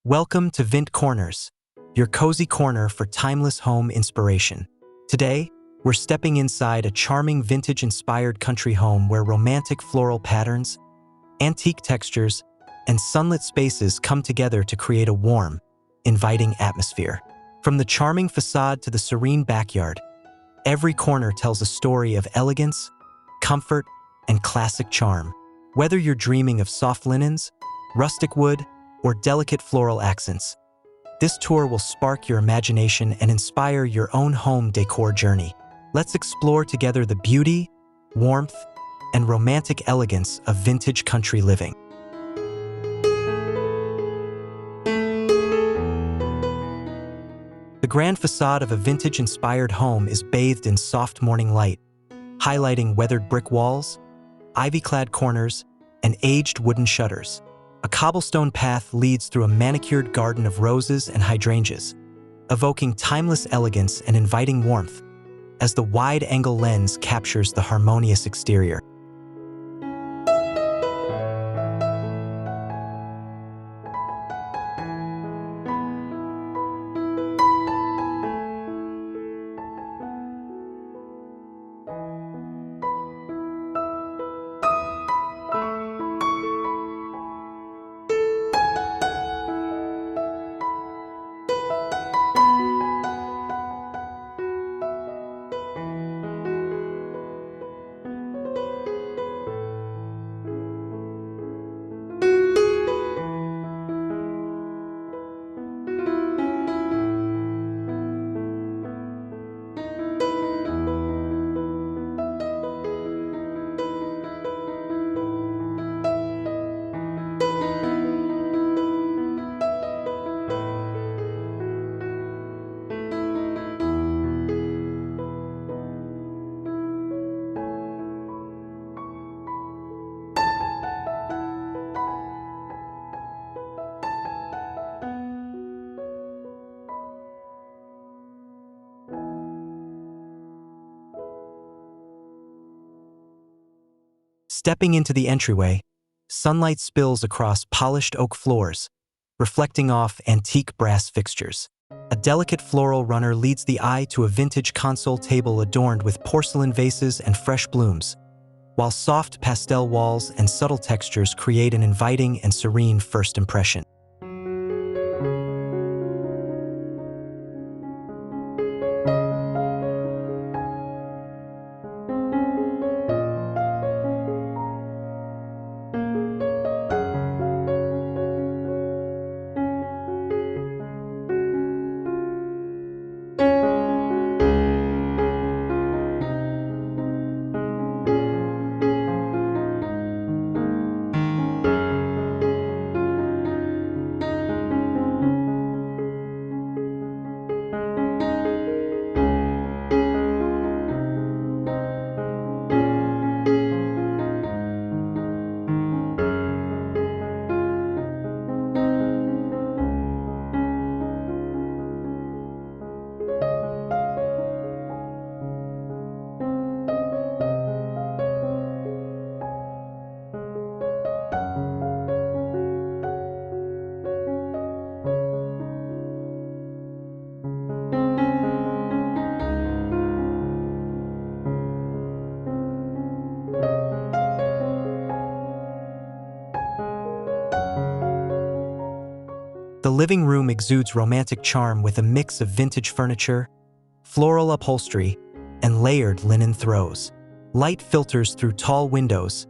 Welcome to Vint Corners, your cozy corner for timeless home inspiration. Today, we're stepping inside a charming vintage-inspired country home where romantic floral patterns, antique textures, and sunlit spaces come together to create a warm, inviting atmosphere. From the charming facade to the serene backyard, every corner tells a story of elegance, comfort, and classic charm. Whether you're dreaming of soft linens, rustic wood, or delicate floral accents, this tour will spark your imagination and inspire your own home decor journey. Let's explore together the beauty, warmth, and romantic elegance of vintage country living. The grand facade of a vintage-inspired home is bathed in soft morning light, highlighting weathered brick walls, ivy-clad corners, and aged wooden shutters. A cobblestone path leads through a manicured garden of roses and hydrangeas, evoking timeless elegance and inviting warmth as the wide-angle lens captures the harmonious exterior. Stepping into the entryway, sunlight spills across polished oak floors, reflecting off antique brass fixtures. A delicate floral runner leads the eye to a vintage console table adorned with porcelain vases and fresh blooms, while soft pastel walls and subtle textures create an inviting and serene first impression. The living room exudes romantic charm with a mix of vintage furniture, floral upholstery, and layered linen throws. Light filters through tall windows,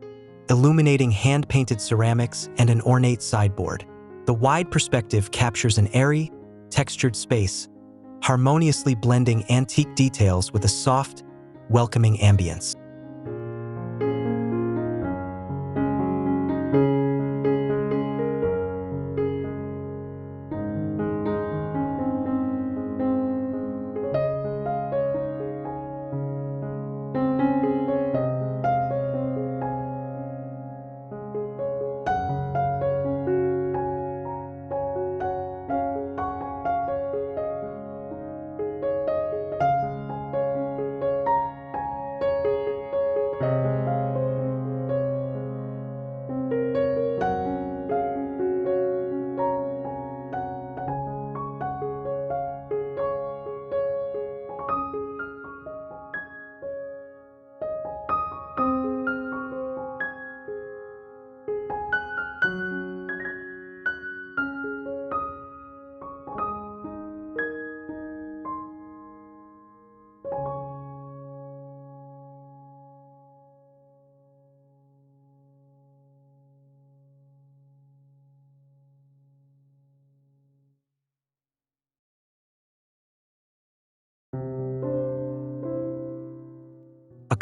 illuminating hand-painted ceramics and an ornate sideboard. The wide perspective captures an airy, textured space, harmoniously blending antique details with a soft, welcoming ambience.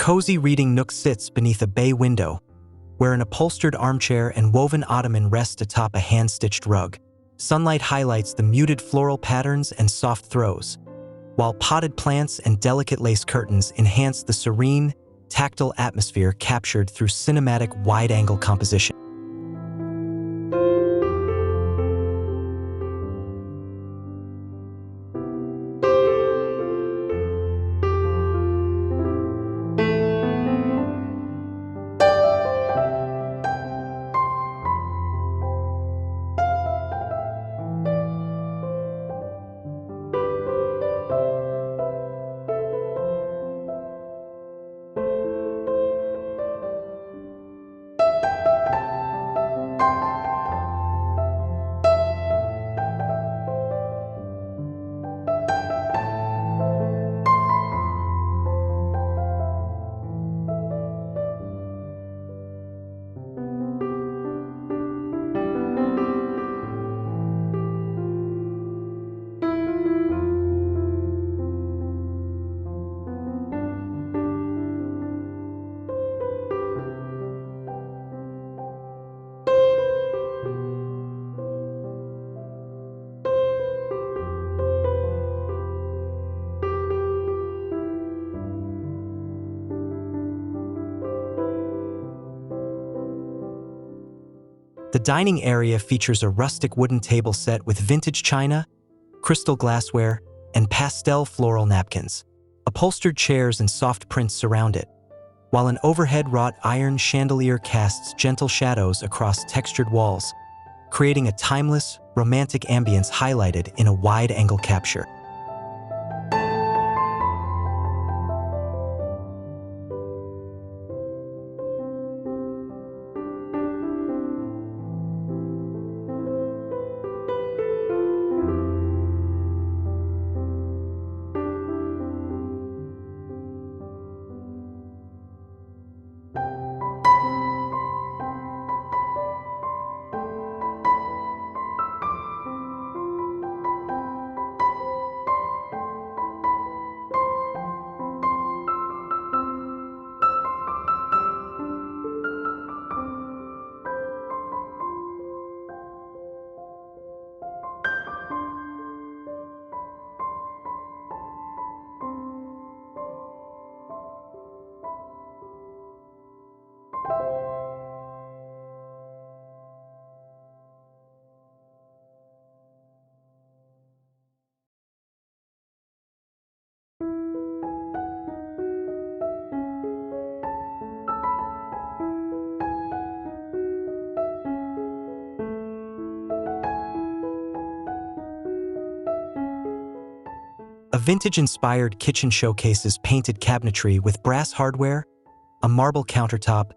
cozy reading nook sits beneath a bay window, where an upholstered armchair and woven ottoman rest atop a hand-stitched rug. Sunlight highlights the muted floral patterns and soft throws, while potted plants and delicate lace curtains enhance the serene, tactile atmosphere captured through cinematic wide-angle composition. The dining area features a rustic wooden table set with vintage china, crystal glassware, and pastel floral napkins. Upholstered chairs and soft prints surround it, while an overhead wrought iron chandelier casts gentle shadows across textured walls, creating a timeless, romantic ambience highlighted in a wide-angle capture. A vintage-inspired kitchen showcases painted cabinetry with brass hardware, a marble countertop,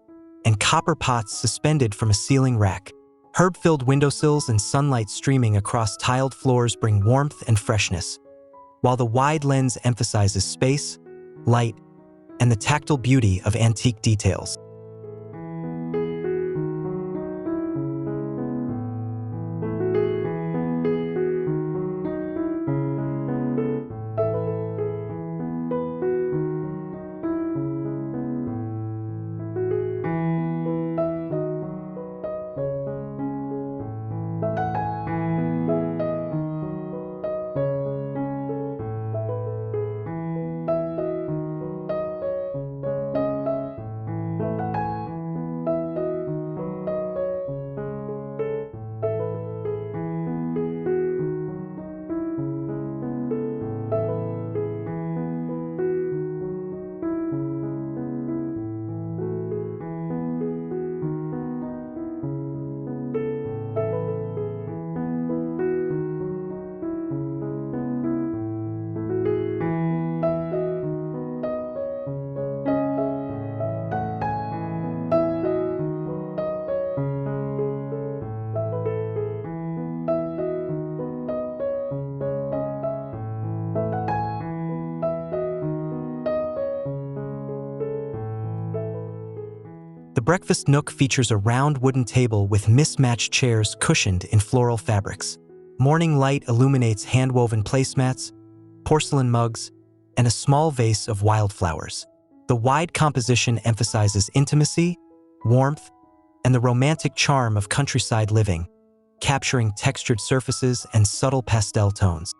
and copper pots suspended from a ceiling rack. Herb-filled windowsills and sunlight streaming across tiled floors bring warmth and freshness, while the wide lens emphasizes space, light, and the tactile beauty of antique details. The breakfast nook features a round wooden table with mismatched chairs cushioned in floral fabrics. Morning light illuminates hand-woven placemats, porcelain mugs, and a small vase of wildflowers. The wide composition emphasizes intimacy, warmth, and the romantic charm of countryside living, capturing textured surfaces and subtle pastel tones.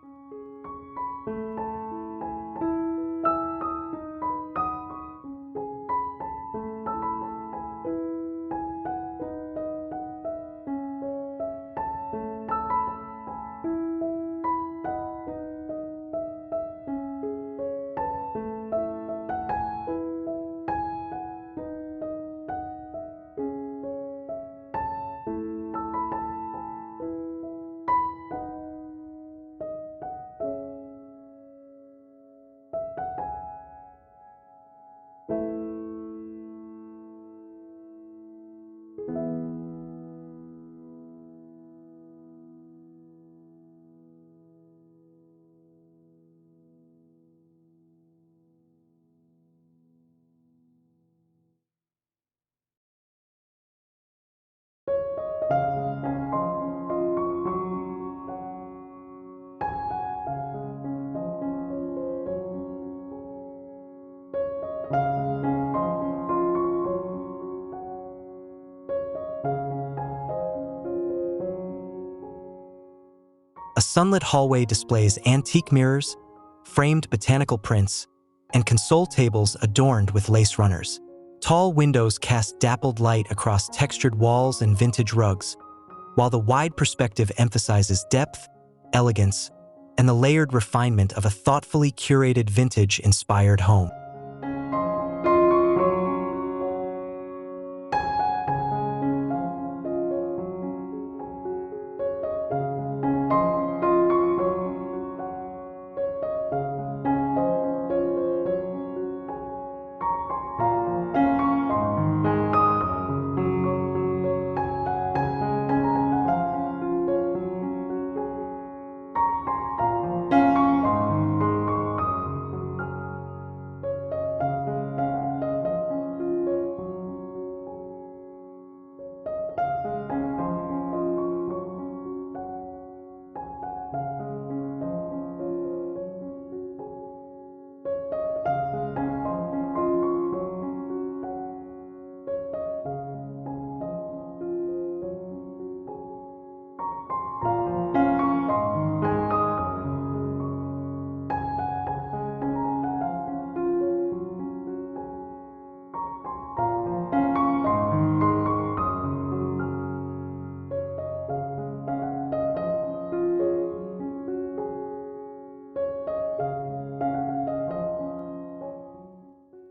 A sunlit hallway displays antique mirrors, framed botanical prints, and console tables adorned with lace runners. Tall windows cast dappled light across textured walls and vintage rugs, while the wide perspective emphasizes depth, elegance, and the layered refinement of a thoughtfully curated vintage-inspired home.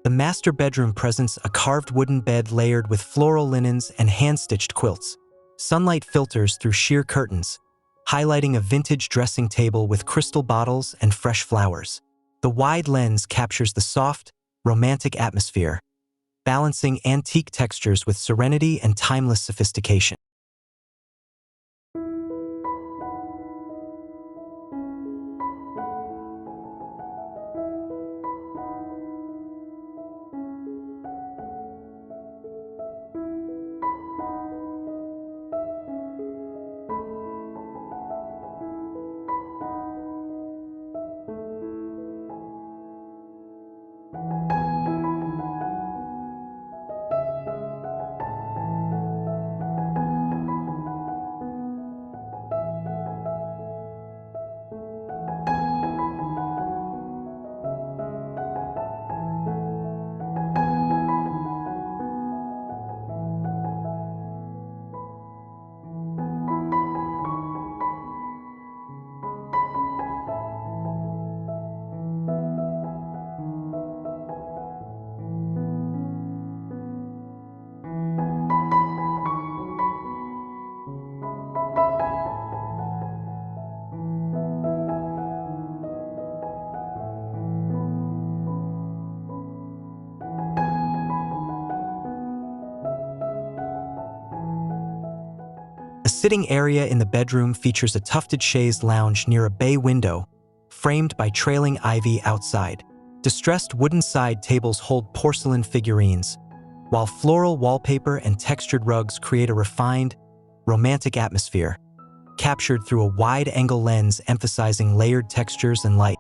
The master bedroom presents a carved wooden bed layered with floral linens and hand-stitched quilts. Sunlight filters through sheer curtains, highlighting a vintage dressing table with crystal bottles and fresh flowers. The wide lens captures the soft, romantic atmosphere, balancing antique textures with serenity and timeless sophistication. A sitting area in the bedroom features a tufted chaise lounge near a bay window, framed by trailing ivy outside. Distressed wooden side tables hold porcelain figurines, while floral wallpaper and textured rugs create a refined, romantic atmosphere, captured through a wide-angle lens emphasizing layered textures and light.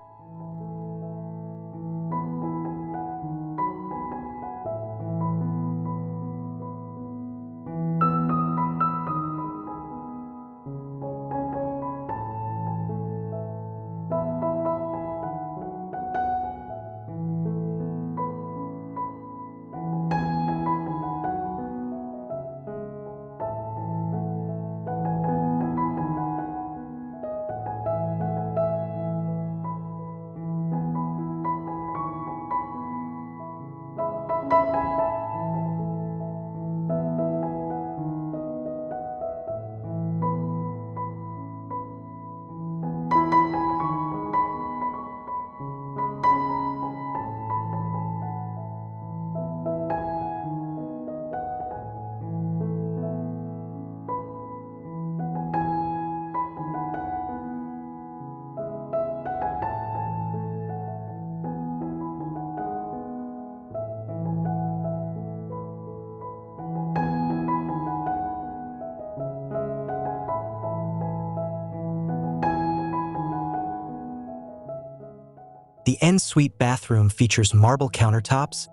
The en-suite bathroom features marble countertops,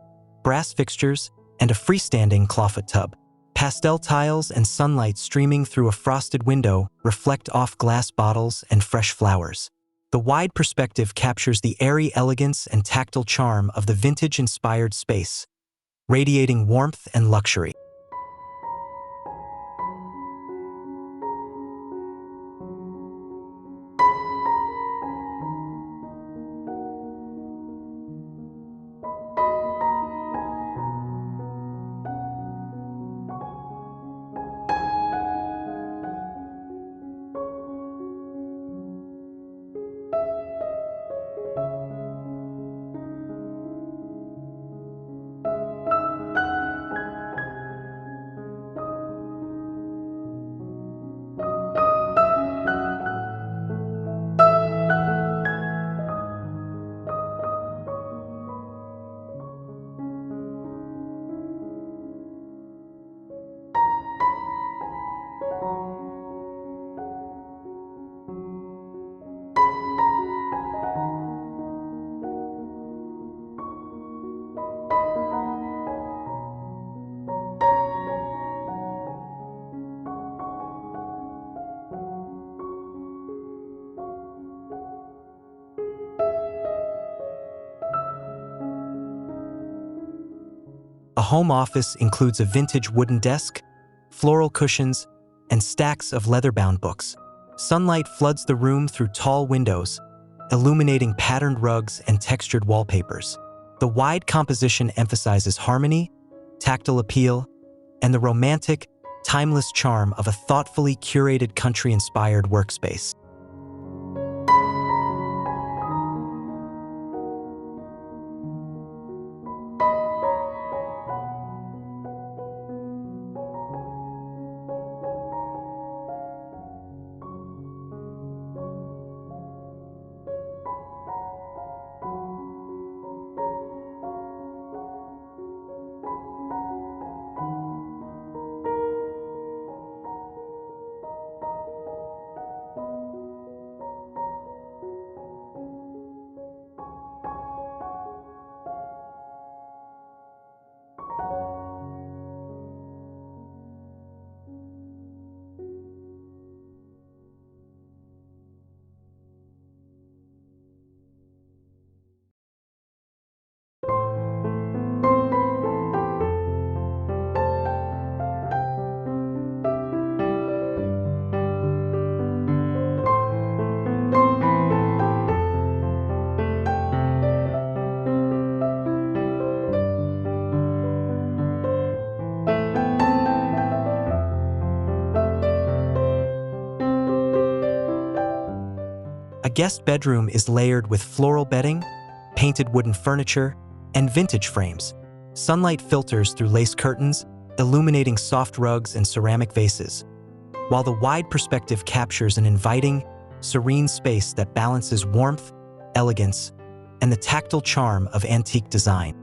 brass fixtures, and a freestanding clawfoot tub. Pastel tiles and sunlight streaming through a frosted window reflect off glass bottles and fresh flowers. The wide perspective captures the airy elegance and tactile charm of the vintage-inspired space, radiating warmth and luxury. A home office includes a vintage wooden desk, floral cushions, and stacks of leather-bound books. Sunlight floods the room through tall windows, illuminating patterned rugs and textured wallpapers. The wide composition emphasizes harmony, tactile appeal, and the romantic, timeless charm of a thoughtfully curated country-inspired workspace. A guest bedroom is layered with floral bedding, painted wooden furniture, and vintage frames. Sunlight filters through lace curtains, illuminating soft rugs and ceramic vases, while the wide perspective captures an inviting, serene space that balances warmth, elegance, and the tactile charm of antique design.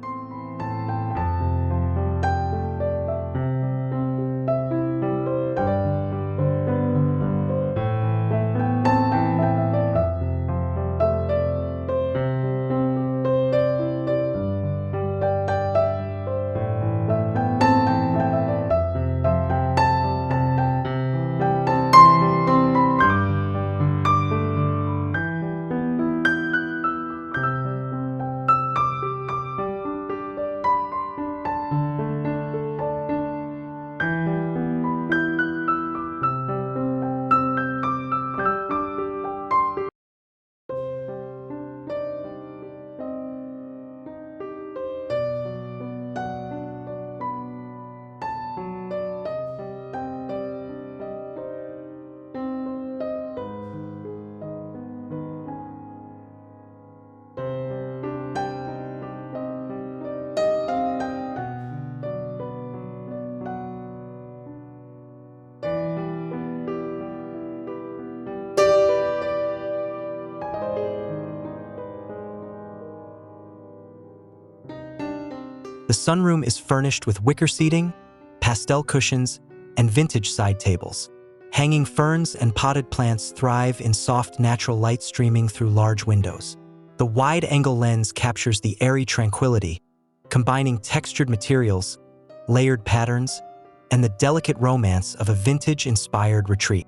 The sunroom is furnished with wicker seating, pastel cushions, and vintage side tables. Hanging ferns and potted plants thrive in soft natural light streaming through large windows. The wide-angle lens captures the airy tranquility, combining textured materials, layered patterns, and the delicate romance of a vintage-inspired retreat.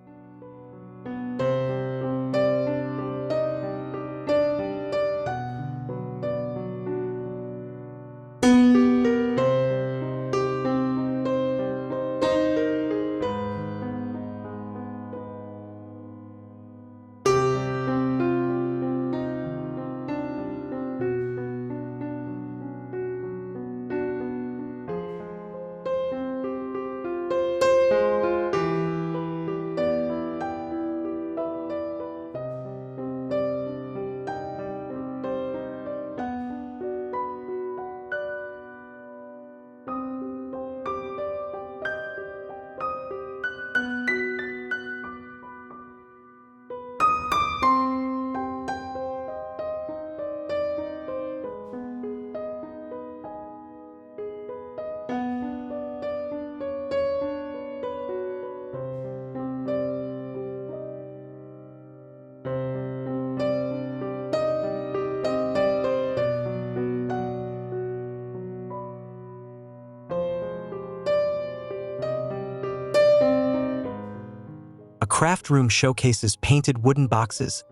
A craft room showcases painted wooden boxes,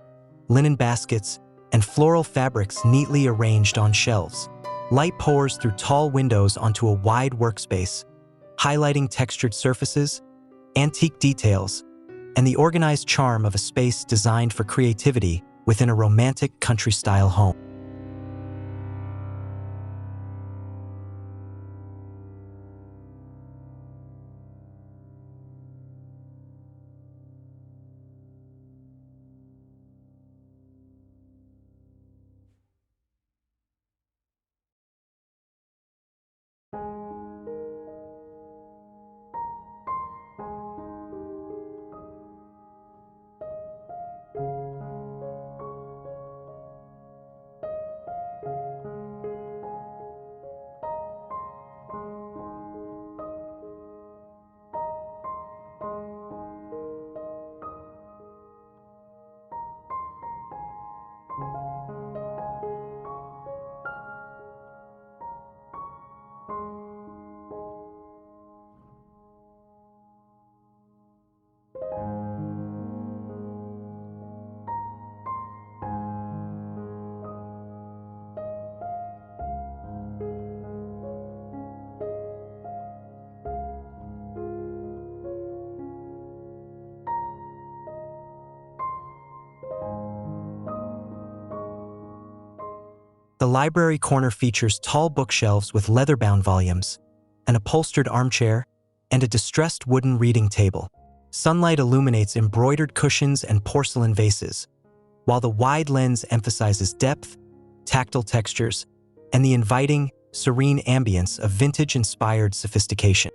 linen baskets, and floral fabrics neatly arranged on shelves. Light pours through tall windows onto a wide workspace, highlighting textured surfaces, antique details, and the organized charm of a space designed for creativity within a romantic country-style home. The library corner features tall bookshelves with leather-bound volumes, an upholstered armchair, and a distressed wooden reading table. Sunlight illuminates embroidered cushions and porcelain vases, while the wide lens emphasizes depth, tactile textures, and the inviting, serene ambience of vintage-inspired sophistication.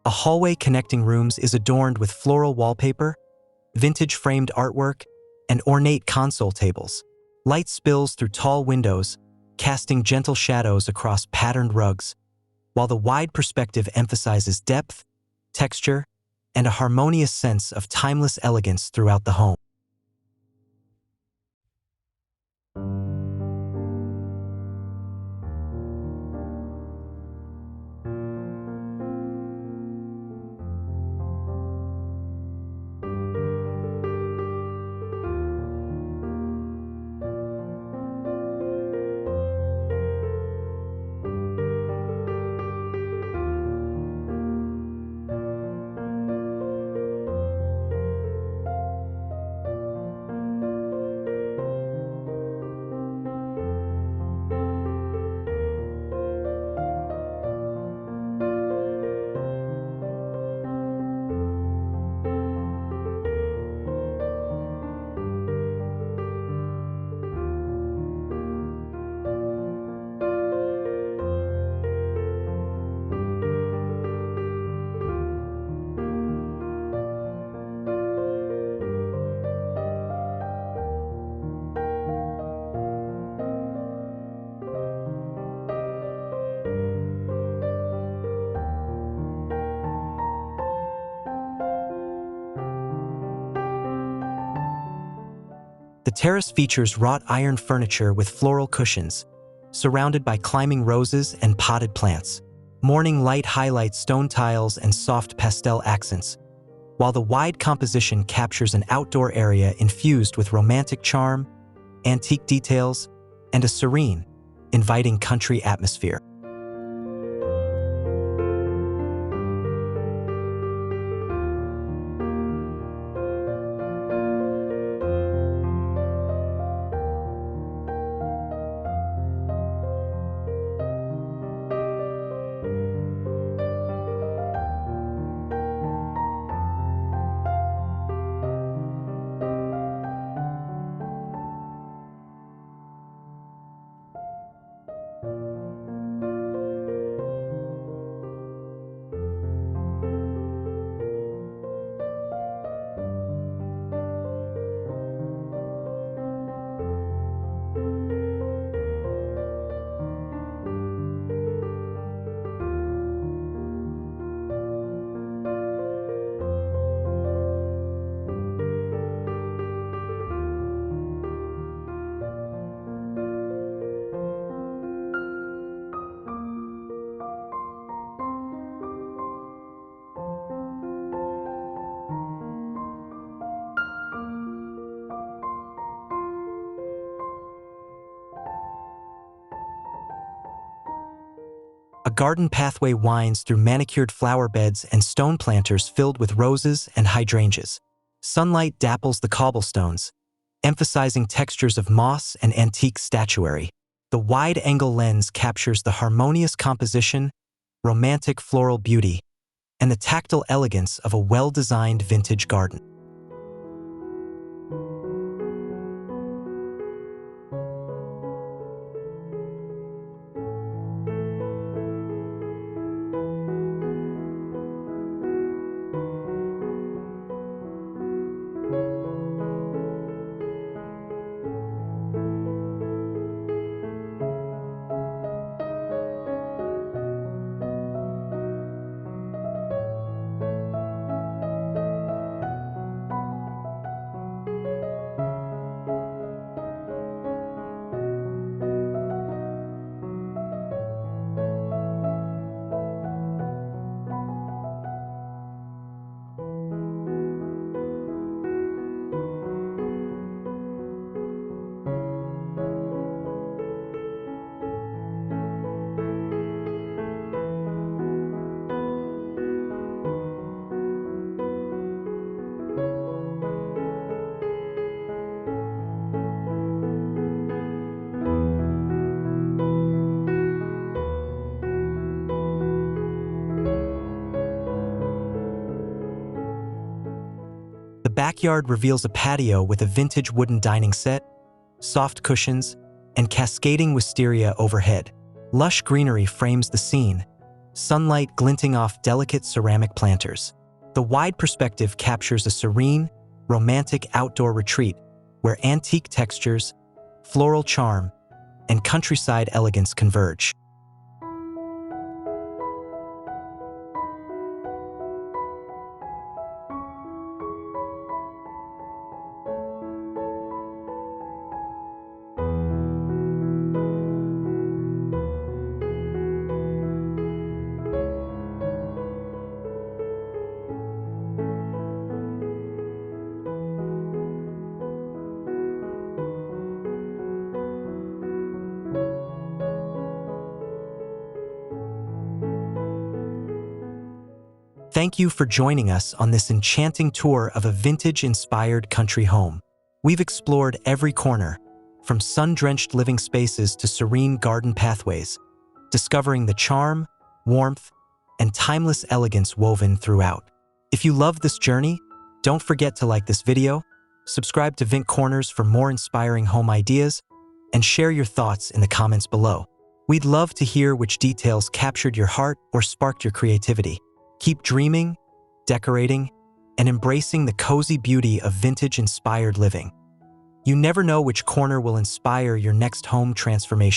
A hallway connecting rooms is adorned with floral wallpaper, vintage framed artwork, and ornate console tables. Light spills through tall windows, casting gentle shadows across patterned rugs, while the wide perspective emphasizes depth, texture, and a harmonious sense of timeless elegance throughout the home. The terrace features wrought iron furniture with floral cushions, surrounded by climbing roses and potted plants. Morning light highlights stone tiles and soft pastel accents, while the wide composition captures an outdoor area infused with romantic charm, antique details, and a serene, inviting country atmosphere. A garden pathway winds through manicured flower beds and stone planters filled with roses and hydrangeas. Sunlight dapples the cobblestones, emphasizing textures of moss and antique statuary. The wide-angle lens captures the harmonious composition, romantic floral beauty, and the tactile elegance of a well-designed vintage garden. The backyard reveals a patio with a vintage wooden dining set, soft cushions, and cascading wisteria overhead. Lush greenery frames the scene, sunlight glinting off delicate ceramic planters. The wide perspective captures a serene, romantic outdoor retreat where antique textures, floral charm, and countryside elegance converge. Thank you for joining us on this enchanting tour of a vintage-inspired country home. We've explored every corner, from sun-drenched living spaces to serene garden pathways, discovering the charm, warmth, and timeless elegance woven throughout. If you love this journey, don't forget to like this video, subscribe to Vint Corners for more inspiring home ideas, and share your thoughts in the comments below. We'd love to hear which details captured your heart or sparked your creativity. Keep dreaming, decorating, and embracing the cozy beauty of vintage-inspired living. You never know which corner will inspire your next home transformation.